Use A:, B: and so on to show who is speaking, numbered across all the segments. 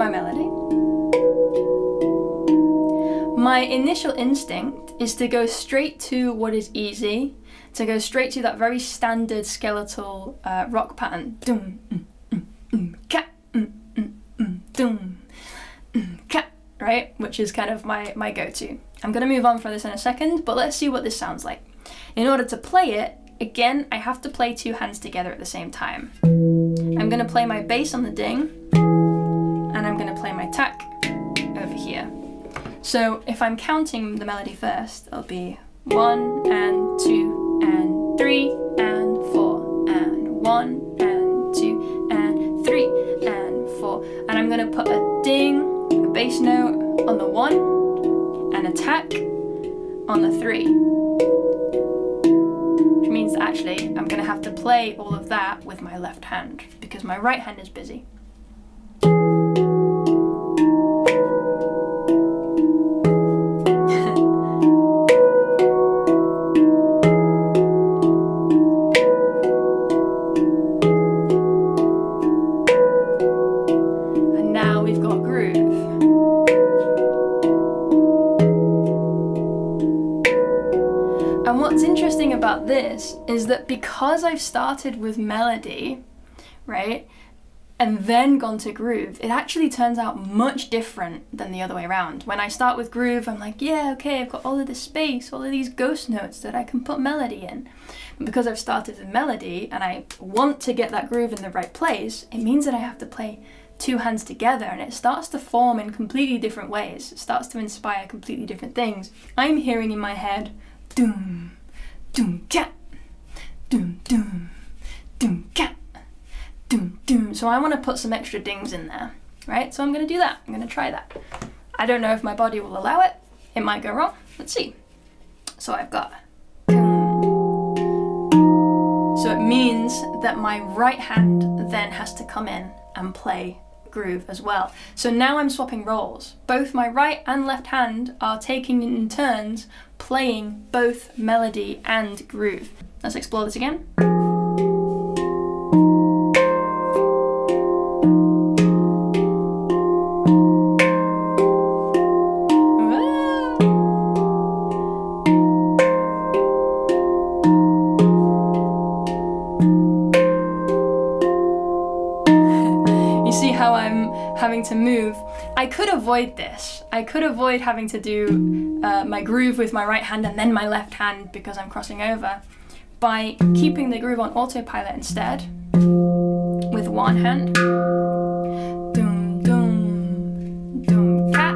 A: my melody. My initial instinct is to go straight to what is easy, to go straight to that very standard skeletal rock pattern. Dum, ka, dum, ka, right? Which is kind of my go-to. I'm gonna move on from this in a second, but let's see what this sounds like. In order to play it, again, I have to play two hands together at the same time. I'm gonna play my bass on the ding, and I'm gonna play my tack over here. So if I'm counting the melody first, it'll be 1 and 2 and 3 and 4 and 1 and 2 and 3 and 4. And I'm gonna put a ding, a bass note on the 1 and a tack on the 3. Which means that actually I'm gonna have to play all of that with my left hand because my right hand is busy. And what's interesting about this is that because I've started with melody, right, and then gone to groove, it actually turns out much different than the other way around. When I start with groove, I'm like, yeah, okay, I've got all of this space, all of these ghost notes that I can put melody in. But because I've started with melody and I want to get that groove in the right place, it means that I have to play two hands together and it starts to form in completely different ways. It starts to inspire completely different things. I'm hearing in my head, doom, doom, cat, doom, doom, doom, cat, doom, doom. So I want to put some extra dings in there, right? So I'm going to do that. I'm going to try that. I don't know if my body will allow it. It might go wrong. Let's see. So I've got doom. So it means that my right hand then has to come in and play groove as well. So now I'm swapping roles. Both my right and left hand are taking in turns playing both melody and groove. Let's explore this again. You see how I'm having to move? I could avoid this. I could avoid having to do my groove with my right hand and then my left hand because I'm crossing over by keeping the groove on autopilot instead with one hand. Doom, doom, doom, cat,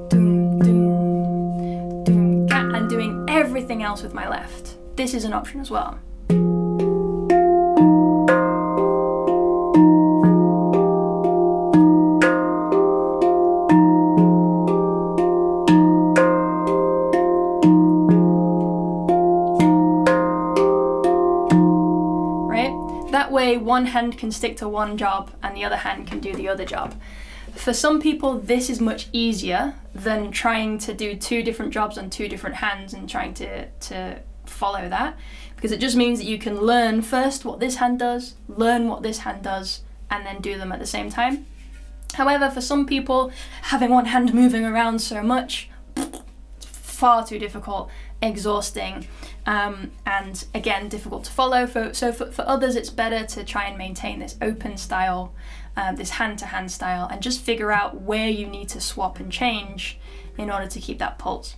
A: doom, doom, doom, cat, and doing everything else with my left. This is an option as well. That way one hand can stick to one job and the other hand can do the other job. For some people this is much easier than trying to do two different jobs on two different hands and trying to follow that, because it just means that you can learn first what this hand does, learn what this hand does, and then do them at the same time. However, for some people, having one hand moving around so much, far too difficult, exhausting, and again difficult to follow. So for others it's better to try and maintain this open style, this hand-to-hand style, and just figure out where you need to swap and change in order to keep that pulse.